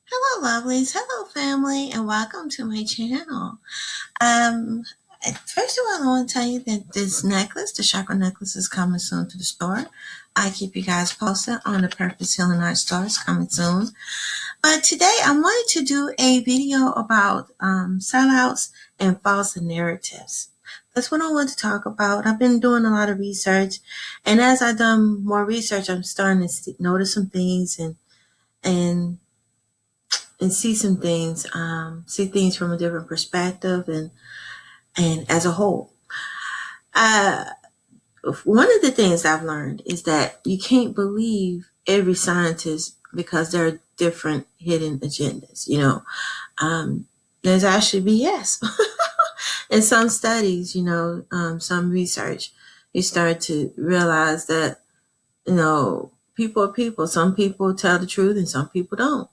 Hello, lovelies. Hello, family, and welcome to my channel. Um, First of all, I want to tell you that this necklace, the chakra necklace, is coming soon to the store. I keep you guys posted on the Purpose Healing Art store. It's coming soon. But today, I wanted to do a video about sellouts and false narratives. That's what I want to talk about. I've been doing a lot of research, and as I've done more research, I'm starting to notice some things and see some things, see things from a different perspective and as a whole. Uh, One of the things I've learned is that you can't believe every scientist because there are different hidden agendas. There's actually BS. In some studies, some research, you start to realize that, people are people. Some people tell the truth and some people don't.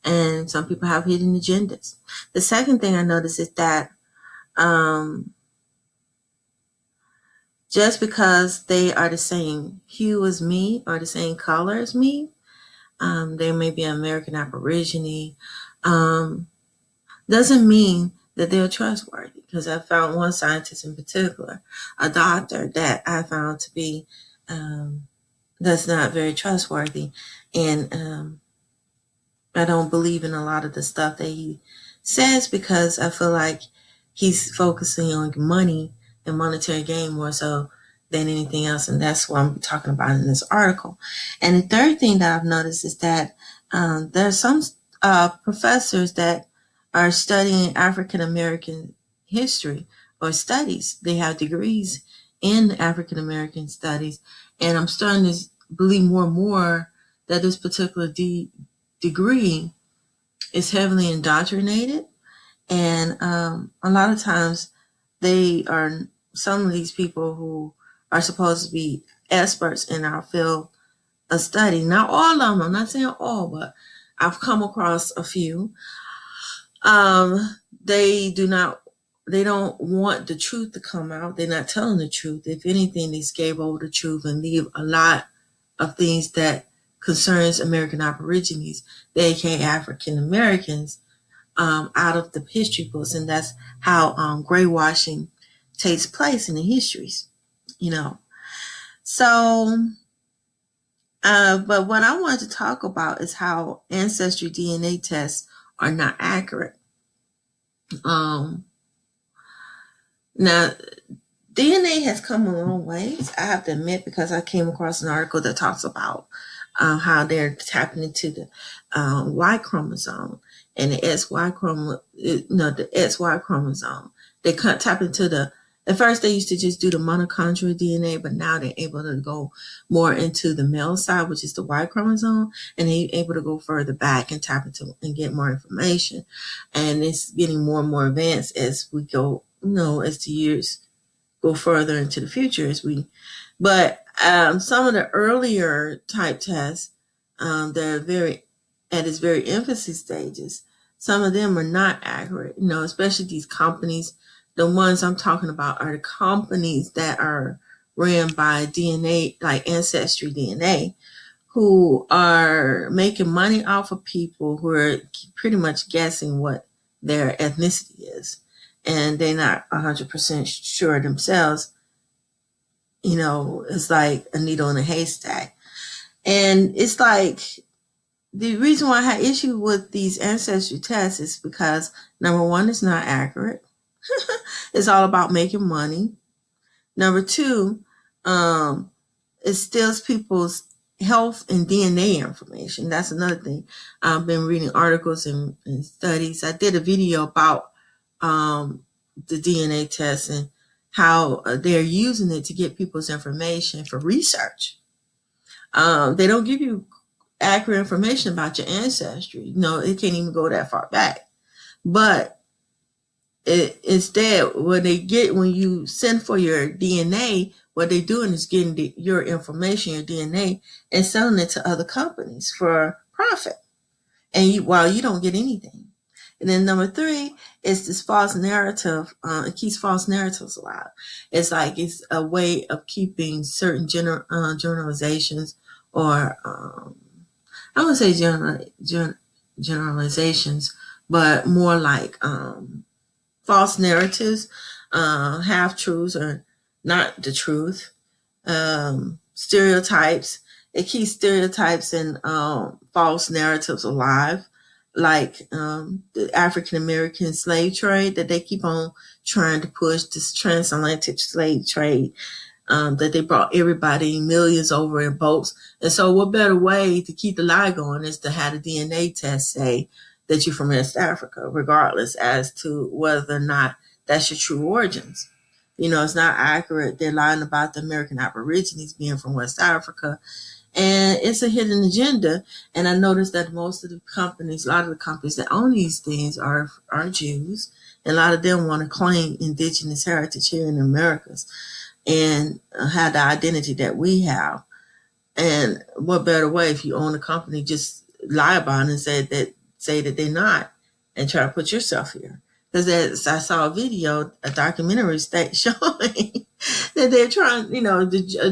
And some people have hidden agendas. The second thing I noticed is that um, just because they are the same hue as me or the same color as me, they may be American Aborigine, um, doesn't mean that they're trustworthy. Because I found one scientist in particular, a doctor, that I found to be that's not very trustworthy. And I don't believe in a lot of the stuff that he says because I feel like he's focusing on money and monetary gain more so than anything else. And that's what I'm talking about in this article. And the third thing that I've noticed is that there are some professors that are studying African American history or studies. They have degrees in African American studies. And I'm starting to believe more and more that this particular degree is heavily indoctrinated, and a lot of times they are some of these people who are supposed to be experts in our field of study. Not all of them. I'm not saying all, but I've come across a few. They do not. They don't want the truth to come out. They're not telling the truth. If anything, they scare over the truth and leave a lot of things that concerns American Aborigines, aka African Americans, out of the history books, and that's how graywashing takes place in the histories, you know. So, but what I wanted to talk about is how ancestry DNA tests are not accurate. Um, Now, DNA has come a long ways, I have to admit, because I came across an article that talks about how they're tapping into the Y chromosome and the XY chromosome. They can't tap into at first they used to just do the mitochondrial DNA, but now they're able to go more into the male side, which is the Y chromosome, and they're able to go further back and tap into and get more information. And it's getting more and more advanced as we go, as the years go further into the future but some of the earlier type tests, that are very at its very infancy stages, some of them are not accurate, especially these companies. The ones I'm talking about are the companies that are ran by DNA, like Ancestry DNA, who are making money off of people who are pretty much guessing what their ethnicity is. And they're not 100% sure themselves. It's like a needle in a haystack. And it's like the reason why I had issue with these ancestry tests is because number one, it's not accurate. It's all about making money. Number two, it steals people's health and DNA information. That's another thing. I've been reading articles and studies. I did a video about the DNA test and how they're using it to get people's information for research. They don't give you accurate information about your ancestry. No, it can't even go that far back. But instead, when you send for your DNA, what they're doing is getting your information, your DNA, and selling it to other companies for profit. And while you don't get anything. And then number three is this false narrative. It keeps false narratives alive. It's like it's a way of keeping certain generalizations or I would say generalizations, but more like false narratives, half truths, or not the truth, stereotypes. It keeps stereotypes and false narratives alive, like the African American slave trade that they keep on trying to push, this transatlantic slave trade, that they brought everybody, millions over in boats. And so what better way to keep the lie going is to have the DNA test say that you're from West Africa, regardless as to whether or not that's your true origins. It's not accurate. They're lying about the American Aborigines being from West Africa. And it's a hidden agenda. And I noticed that most of the companies, a lot of the companies that own these things are Jews. And a lot of them want to claim indigenous heritage here in the Americas and have the identity that we have. And what better way if you own a company, just lie about it and say that they're not, and try to put yourself here. Because I saw a video, a documentary showing that they're trying,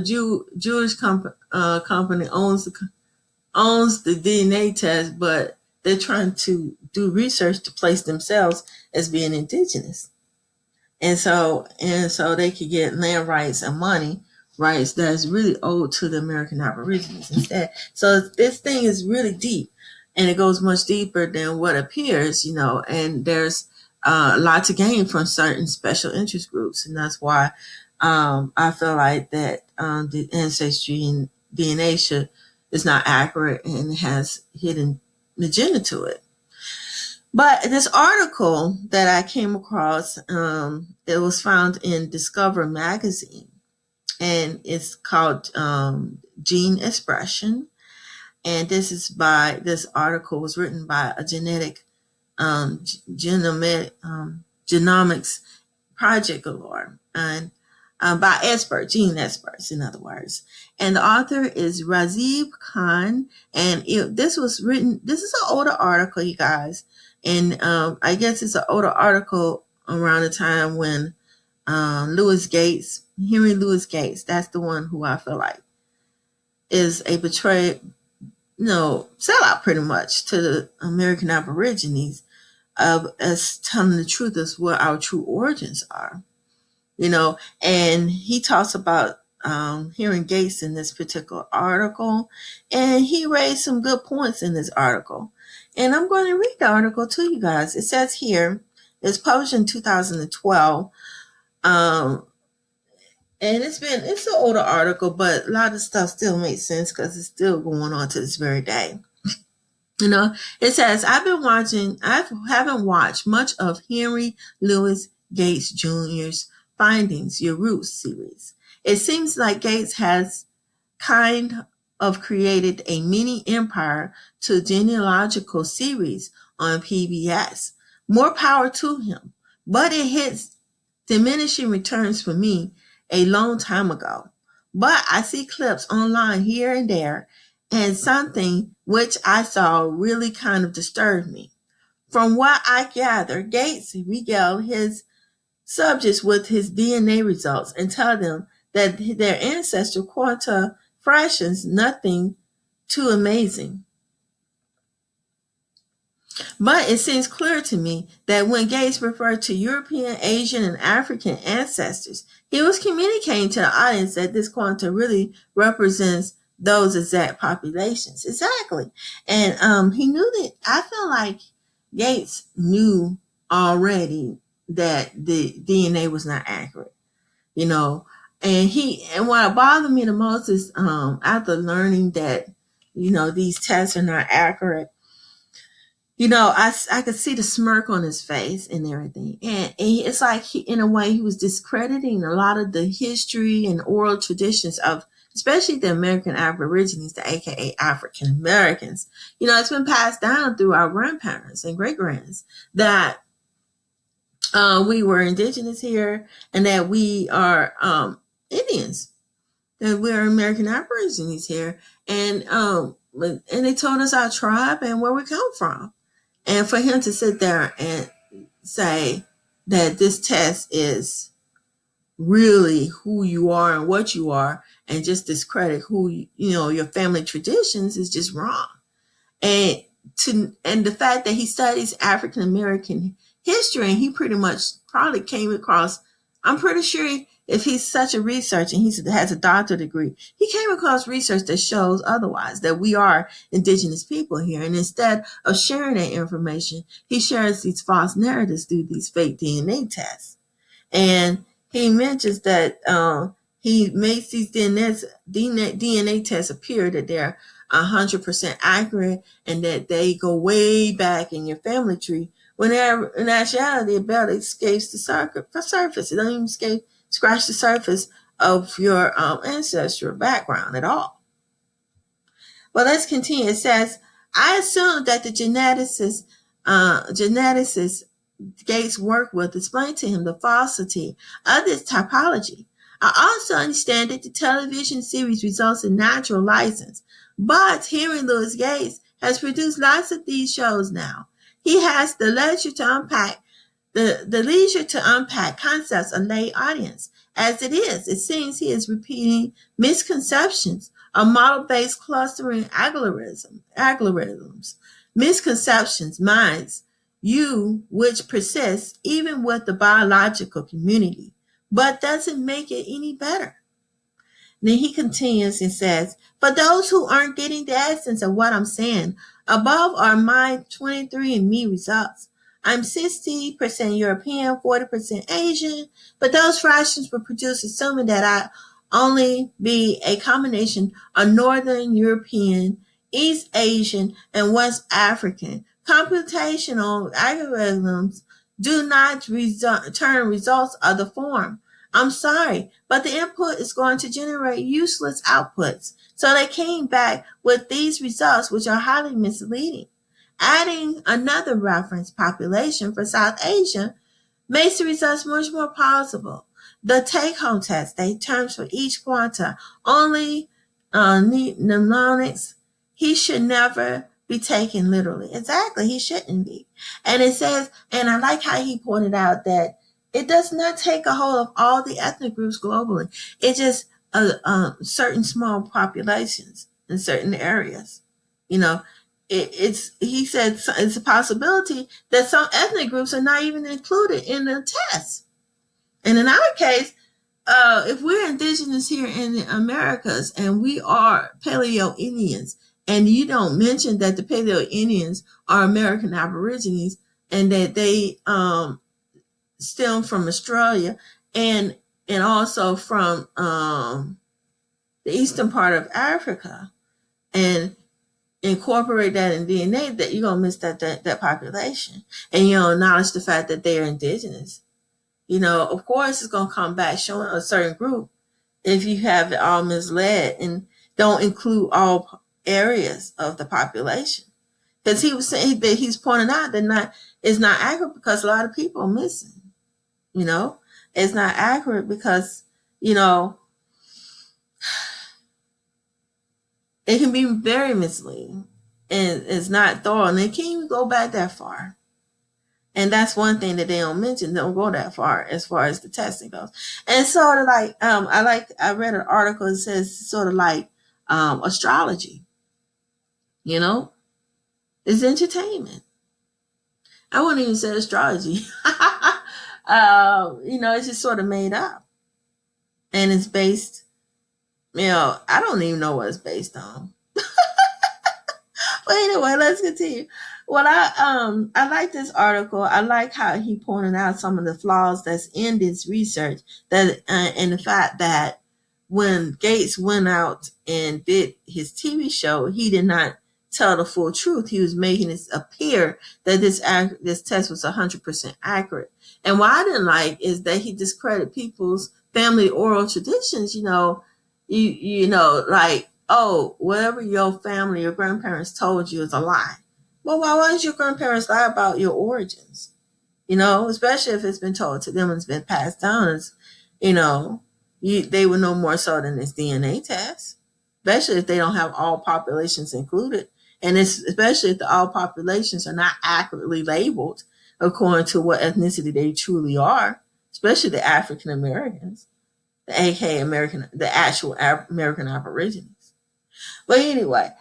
Jewish company owns the DNA test, but they're trying to do research to place themselves as being indigenous. And so they could get land rights and money rights that's really owed to the American Aborigines instead. So this thing is really deep, and it goes much deeper than what appears, and there's a lot to gain from certain special interest groups. And that's why I feel like that the ancestry and DNA is not accurate and has hidden agenda to it. But this article that I came across, it was found in Discover magazine, and it's called Gene Expression. And this article was written by a genomics project galore, and by gene experts, in other words. And the author is Rajiv Khan. And this is an older article, you guys. And I guess it's an older article around the time when Henry Louis Gates, that's the one who I feel like is a sellout pretty much to the American Aborigines, as telling the truth as what our true origins are. And he talks about hearing Gates in this particular article, and he raised some good points in this article. And I'm going to read the article to you guys. It says here, it's published in 2012. And it's an older article, but a lot of stuff still makes sense because it's still going on to this very day. It says, I haven't watched much of Henry Louis Gates Jr.'s Findings Your Roots series. It seems like Gates has kind of created a mini empire to genealogical series on PBS. More power to him, but it hits diminishing returns for me a long time ago. But I see clips online here and there, and something which I saw really kind of disturbed me. From what I gather, Gates regaled his subjects with his DNA results and tell them that their ancestral quanta fractions nothing too amazing. But it seems clear to me that when Gates referred to European, Asian, and African ancestors, he was communicating to the audience that this quanta really represents those exact populations. Exactly. And he knew that. I feel like Gates knew already that the DNA was not accurate, and what bothered me the most is after learning that, these tests are not accurate, I could see the smirk on his face and everything. And it's like in a way, he was discrediting a lot of the history and oral traditions of, especially the American Aborigines, the AKA African Americans. It's been passed down through our grandparents and great grands that we were indigenous here and that we are Indians, that we're American Aborigines here. And they told us our tribe and where we come from. And for him to sit there and say that this test is really who you are and what you are, and just discredit who your family traditions, is just wrong. And and the fact that he studies African American history, and he pretty much probably came across, I'm pretty sure if he's such a researcher and he has a doctorate degree, he came across research that shows otherwise, that we are indigenous people here. And instead of sharing that information, he shares these false narratives through these fake DNA tests. And he mentions that he makes these DNA tests appear that they're 100% accurate and that they go way back in your family tree, when in actuality it barely escapes the surface. It don't even scratch the surface of your ancestral background at all. But let's continue. It says, I assume that the geneticist Gates worked with explained to him the falsity of this typology. I also understand that the television series results in natural license, but Henry Louis Gates has produced lots of these shows now. He has the leisure to unpack concepts of lay audience. As it is, it seems he is repeating misconceptions of model-based clustering algorithms, misconceptions, minds, which persists even with the biological community, but doesn't make it any better. Then he continues and says, for those who aren't getting the essence of what I'm saying, above are my 23andMe results. I'm 60% European, 40% Asian, but those fractions were produced assuming that I only be a combination of Northern European, East Asian, and West African. Computational algorithms do not return results of the form. I'm sorry, but the input is going to generate useless outputs. So they came back with these results, which are highly misleading. Adding another reference population for South Asia makes the results much more plausible. The take-home test, they terms for each quanta, only mnemonics. He should never be taken literally. Exactly, he shouldn't be. And it says, and I like how he pointed out that it does not take a hold of all the ethnic groups globally. It just certain small populations in certain areas. You know, he said it's a possibility that some ethnic groups are not even included in the test. And in our case, if we're indigenous here in the Americas and we are Paleo-Indians, and you don't mention that the Paleo-Indians are American Aborigines and that they stem from Australia and also from the eastern part of Africa, and incorporate that in DNA, that you're gonna miss that population, and you don't acknowledge the fact that they are indigenous. Of course, it's gonna come back showing a certain group if you have it all misled and don't include all areas of the population. Because he was saying that he's pointing out that it's not accurate because a lot of people are missing. It's not accurate because it can be very misleading and it's not thorough, and they can't even go back that far. And that's one thing that they don't mention. They don't go that far as the testing goes. And sort of like I read an article that says sort of like astrology. It's entertainment. I wouldn't even say astrology. It's just sort of made up. And it's based, I don't even know what it's based on. But anyway, let's continue. Well, I like this article. I like how he pointed out some of the flaws that's in this research, that and the fact that when Gates went out and did his TV show, he did not tell the full truth. He was making it appear that this test was 100% accurate. And what I didn't like is that he discredited people's family oral traditions. Like, oh, whatever your family, your grandparents told you is a lie. Well, why did your grandparents lie about your origins? Especially if it's been told to them and it's been passed down. They would know more so than this DNA test, especially if they don't have all populations included. And especially if the all populations are not accurately labeled according to what ethnicity they truly are, especially the African Americans, the actual American Aborigines. But anyway,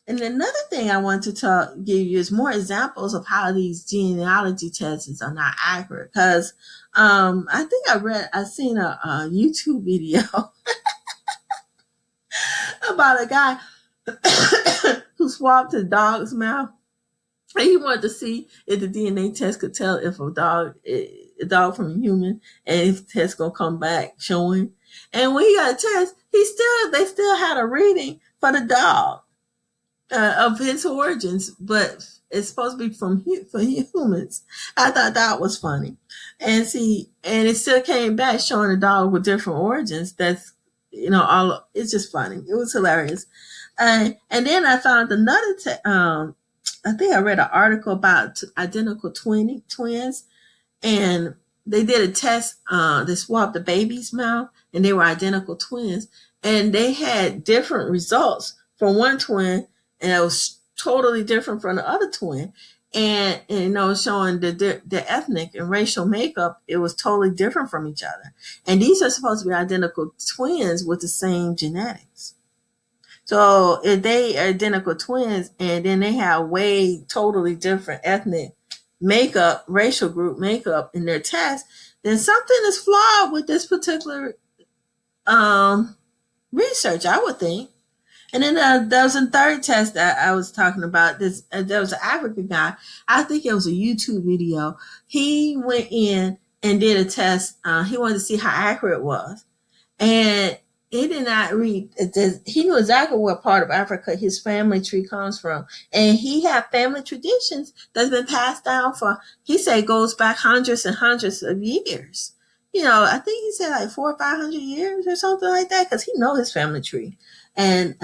And another thing I want to give you is more examples of how these genealogy tests are not accurate. Because I think I seen a YouTube video about a guy who swabbed his dog's mouth. And he wanted to see if the DNA test could tell if a dog from a human, and if the test gonna come back showing. And when he got a test, they still had a reading for the dog of his origins, but it's supposed to be for humans. I thought that was funny, and it still came back showing a dog with different origins. That's all. It's just funny. It was hilarious, and then I found another. I think I read an article about identical twins, and they did a test. They swabbed the baby's mouth, and they were identical twins, and they had different results for one twin, and it was totally different from the other twin. And showing the ethnic and racial makeup, it was totally different from each other. And these are supposed to be identical twins with the same genetics. So if they are identical twins and then they have way totally different ethnic makeup, racial group makeup in their test, then something is flawed with this particular research, I would think. And then there was a third test that I was talking about. There was an African guy. I think it was a YouTube video. He went in and did a test. He wanted to see how accurate it was. And he did not read. He knew exactly what part of Africa his family tree comes from, and he had family traditions that's been passed down he said goes back hundreds and hundreds of years. I think he said like 400 or 500 years or something like that, because he know his family tree and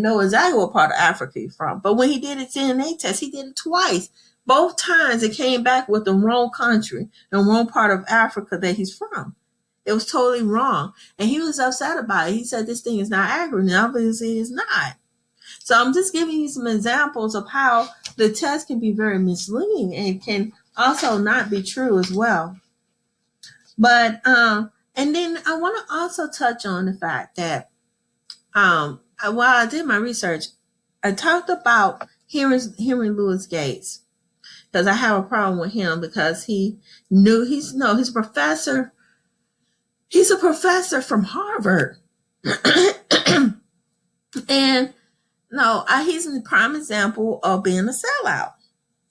know exactly what part of Africa he's from. But when he did his DNA test, he did it twice. Both times it came back with the wrong country, the wrong part of Africa that he's from. It was totally wrong. And he was upset about it. He said this thing is not accurate. And obviously it's not. So I'm just giving you some examples of how the test can be very misleading and can also not be true as well. But and then I want to also touch on the fact that while I did my research, I talked about Henry Louis Gates, because I have a problem with him because he's professor. He's a professor from Harvard. And he's a prime example of being a sellout.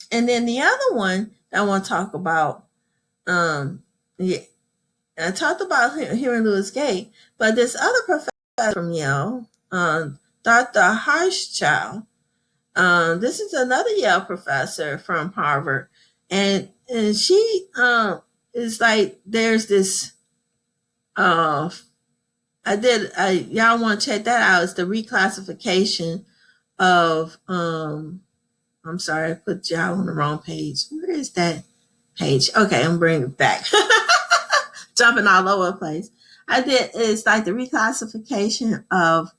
And then the other one that I want to talk about, I talked about Henry Louis Gates, but this other professor from Yale, Dr. Hirschchild, this is another Yale professor from Harvard, and she is like, there's this y'all want to check that out. It's the reclassification of I'm sorry, I put y'all on the wrong page. Where is that page? Okay, I'm bringing it back. Jumping all over the place. It's like the racial reclassification of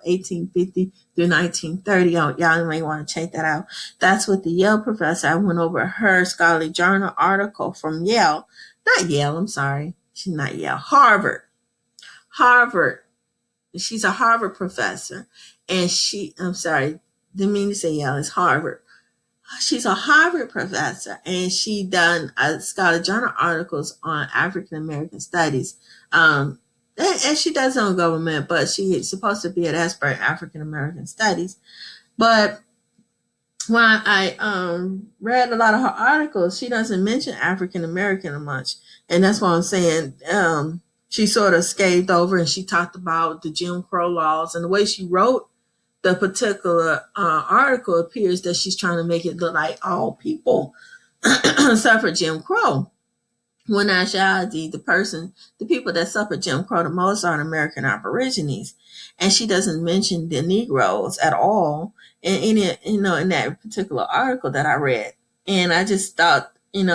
1850 through 1930. Y'all may want to check that out. That's what the Yale professor, I went over her scholarly journal article from Yale. Not Yale, I'm sorry. She's not Yale. Harvard. She's a Harvard professor. And I'm sorry, didn't mean to say Yale, it's Harvard. She's a Harvard professor, and she done scholarly journal articles on African American studies. And she does on government, but she's supposed to be an expert in African American studies. But when I read a lot of her articles, she doesn't mention African American much, and that's why I'm saying she sort of scathed over, and she talked about the Jim Crow laws, and the way she wrote the particular article appears that she's trying to make it look like all people suffer Jim Crow. When in actuality, the people that suffer Jim Crow the most are American Aborigines, and she doesn't mention the Negroes at all in that particular article that I read. And I just thought, and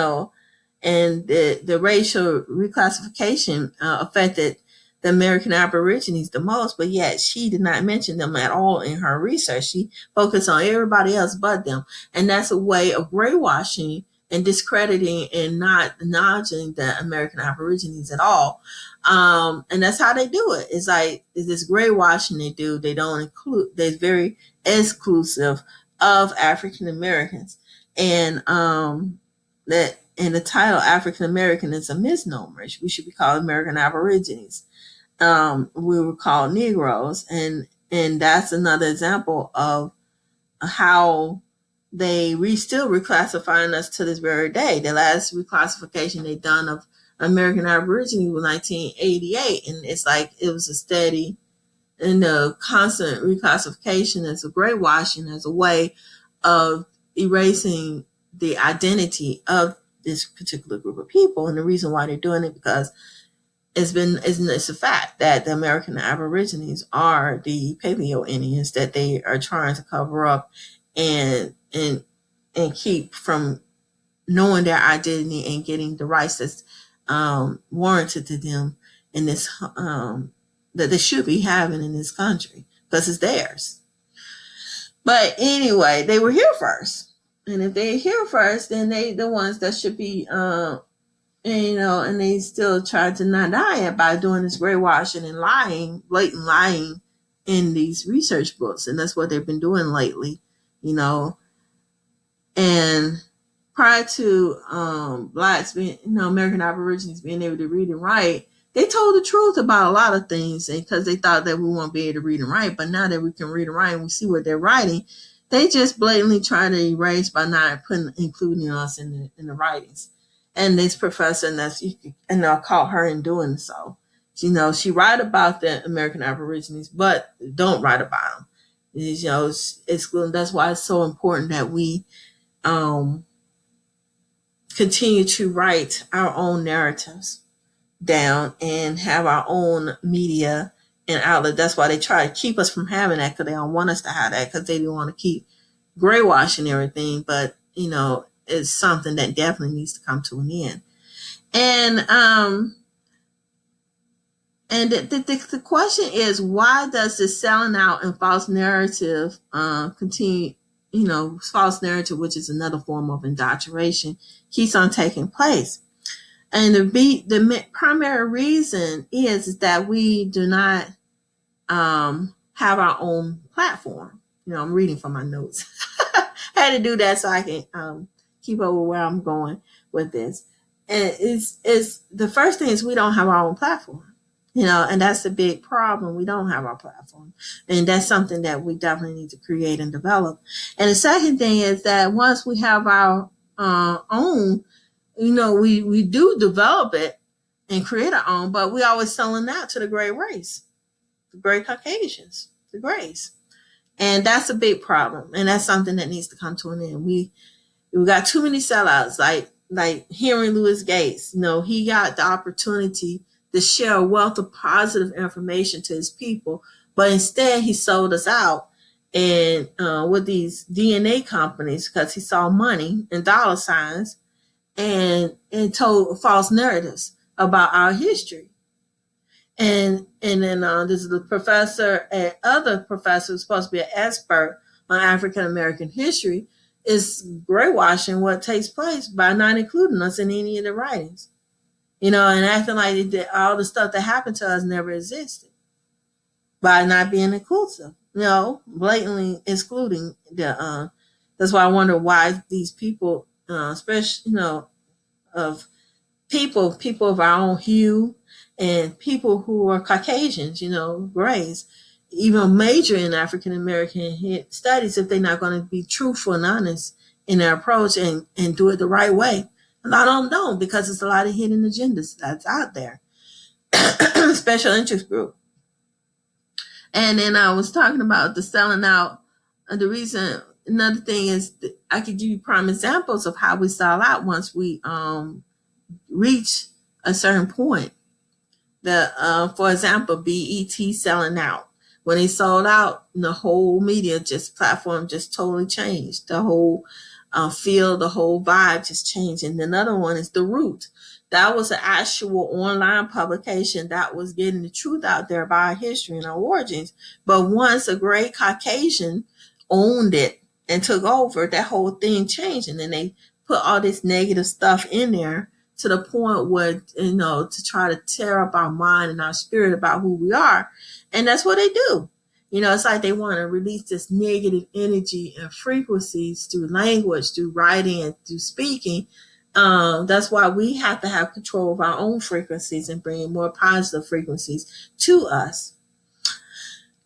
the racial reclassification affected the American Aborigines the most, but yet she did not mention them at all in her research. She focused on everybody else but them. And that's a way of brainwashing and discrediting and not acknowledging the American Aborigines at all. And that's how they do it. It's like it's this gray washing they do. They don't include. They're very exclusive of African Americans, and that and the title African American is a misnomer. We should be called American Aborigines. We were called Negroes, and that's another example of how they still reclassifying us to this very day. The last reclassification they done of American Aborigines was 1988, and it's like it was a steady and a constant reclassification as a gray washing as a way of erasing the identity of this particular group of people. And the reason why they're doing it because it's a fact that the American Aborigines are the Paleo Indians that they are trying to cover up and keep from knowing their identity and getting the rights that's warranted to them in this that they should be having in this country because it's theirs. But anyway, they were here first, and if they're here first, then they the ones that should be and they still try to not die it by doing this brainwashing and lying, blatant lying in these research books. And that's what they've been doing lately, And prior to blacks being, American Aborigines being able to read and write, they told the truth about a lot of things because they thought that we won't be able to read and write. But now that we can read and write and we see what they're writing, they just blatantly try to erase by not including us in the writings. And this professor, and I caught her in doing so. She write about the American Aborigines, but don't write about them. Excluding. That's why it's so important that we continue to write our own narratives down and have our own media and outlet. That's why they try to keep us from having that because they don't want us to have that because they don't want to keep gray washing everything. But it's something that definitely needs to come to an end. And the question is, why does this selling out and false narrative continue? False narrative, which is another form of indoctrination, keeps on taking place. And the primary reason is that we do not have our own platform. I'm reading from my notes. I had to do that so I can keep up with where I'm going with this. And it's the first thing is we don't have our own platform. And that's a big problem. We don't have our platform. And that's something that we definitely need to create and develop. And the second thing is that once we have our own, we do develop it and create our own, but we always selling that to the gray race, the gray Caucasians, the grays. And that's a big problem. And that's something that needs to come to an end. We got too many sellouts, like Henry Louis Gates. He got the opportunity to share a wealth of positive information to his people, but instead he sold us out and with these DNA companies because he saw money and dollar signs and told false narratives about our history. And then this is the professor and other professors supposed to be an expert on African American history is brainwashing what takes place by not including us in any of the writings. And acting like all the stuff that happened to us never existed by not being inclusive. Blatantly excluding the. That's why I wonder why these people, especially of people of our own hue, and people who are Caucasians, grays, even major in African American studies if they're not going to be truthful and honest in their approach and do it the right way. A lot of them don't because there's a lot of hidden agendas that's out there. Special interest group. And then I was talking about the selling out. The reason, another thing is I could give you prime examples of how we sell out once we reach a certain point. For example, BET selling out. When they sold out, the whole media platform just totally changed. The whole feel, the whole vibe just changed. And another one is The Root. That was an actual online publication that was getting the truth out there about our history and our origins. But once a great Caucasian owned it and took over, that whole thing changed. And then they put all this negative stuff in there to the point where, to try to tear up our mind and our spirit about who we are. And that's what they do. It's like they want to release this negative energy and frequencies through language, through writing, and through speaking. That's why we have to have control of our own frequencies and bring more positive frequencies to us.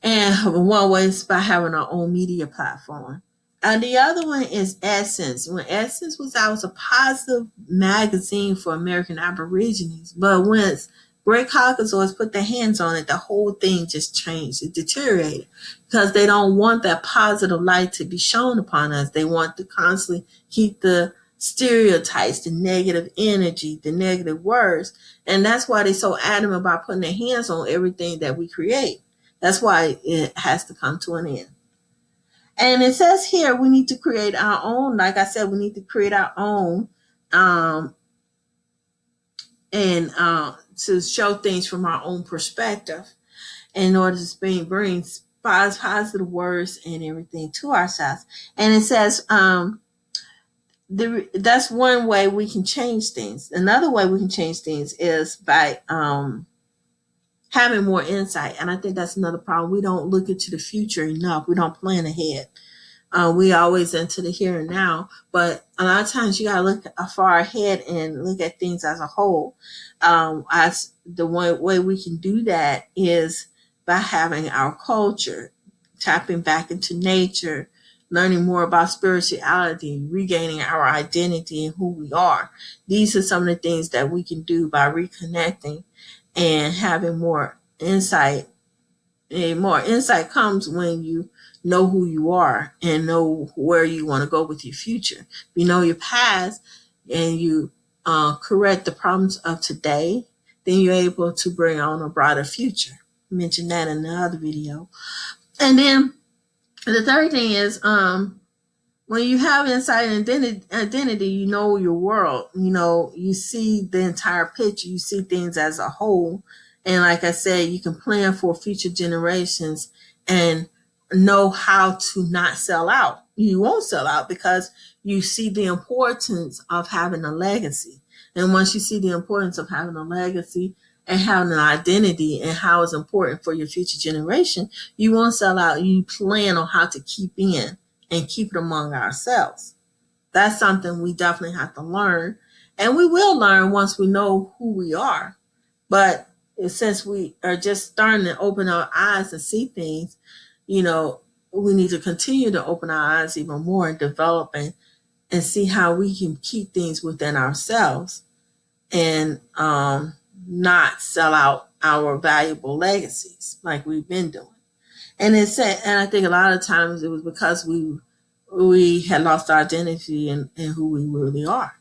And one way is by having our own media platform. And the other one is Essence. When Essence was out, it was a positive magazine for American Aborigines. But once Great Caucasoids put their hands on it, the whole thing just changed. It deteriorated because they don't want that positive light to be shown upon us. They want to constantly keep the stereotypes, the negative energy, the negative words. And that's why they're so adamant about putting their hands on everything that we create. That's why it has to come to an end. And it says here we need to create our own. Like I said, we need to create our own and to show things from our own perspective in order to bring positive words and everything to ourselves. And it says that's one way we can change things. Another way we can change things is by having more insight. And I think that's another problem. We don't look into the future enough. We don't plan ahead. We always into the here and now, but a lot of times you gotta look far ahead and look at things as a whole. As the one way we can do that is by having our culture, tapping back into nature, learning more about spirituality, regaining our identity and who we are. These are some of the things that we can do by reconnecting and having more insight. And more insight comes when you know who you are and know where you want to go with your future. If you know your past and you correct the problems of today, then you're able to bring on a brighter future. I mentioned that in the other video. And then the third thing is when you have insight and identity, you know your world. You see the entire picture. You see things as a whole. And like I said, you can plan for future generations and know how to not sell out. You won't sell out because you see the importance of having a legacy. And once you see the importance of having a legacy and having an identity and how it's important for your future generation, you won't sell out. You plan on how to keep in and keep it among ourselves. That's something we definitely have to learn. And we will learn once we know who we are. But since we are just starting to open our eyes and see things, we need to continue to open our eyes even more and develop and see how we can keep things within ourselves and not sell out our valuable legacies like we've been doing. And I think a lot of times it was because we had lost our identity and who we really are.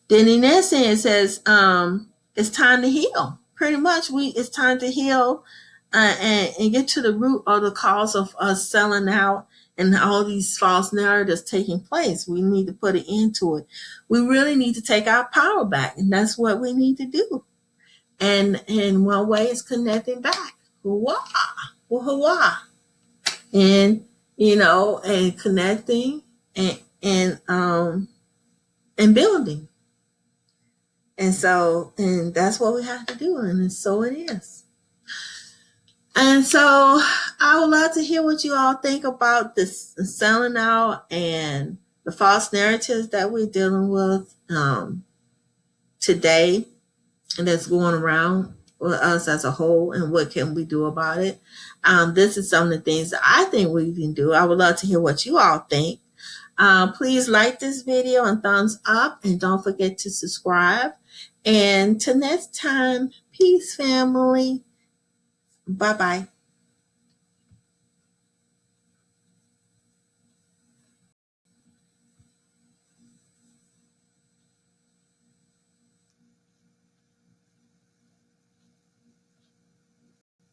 Then in that sense, it says it's time to heal. Pretty much, it's time to heal and get to the root of the cause of us selling out and all these false narratives taking place. We need to put an end to it. We really need to take our power back, and that's what we need to do. And one way is connecting back. Hoo-wah, hoo-wah. And and connecting and building. And that's what we have to do, and so it is. And so I would love to hear what you all think about this selling out and the false narratives that we're dealing with today and that's going around with us as a whole, and what can we do about it. This is some of the things that I think we can do. I would love to hear what you all think. Please like this video and thumbs up, and don't forget to subscribe. And till next time, peace, family. Bye-bye.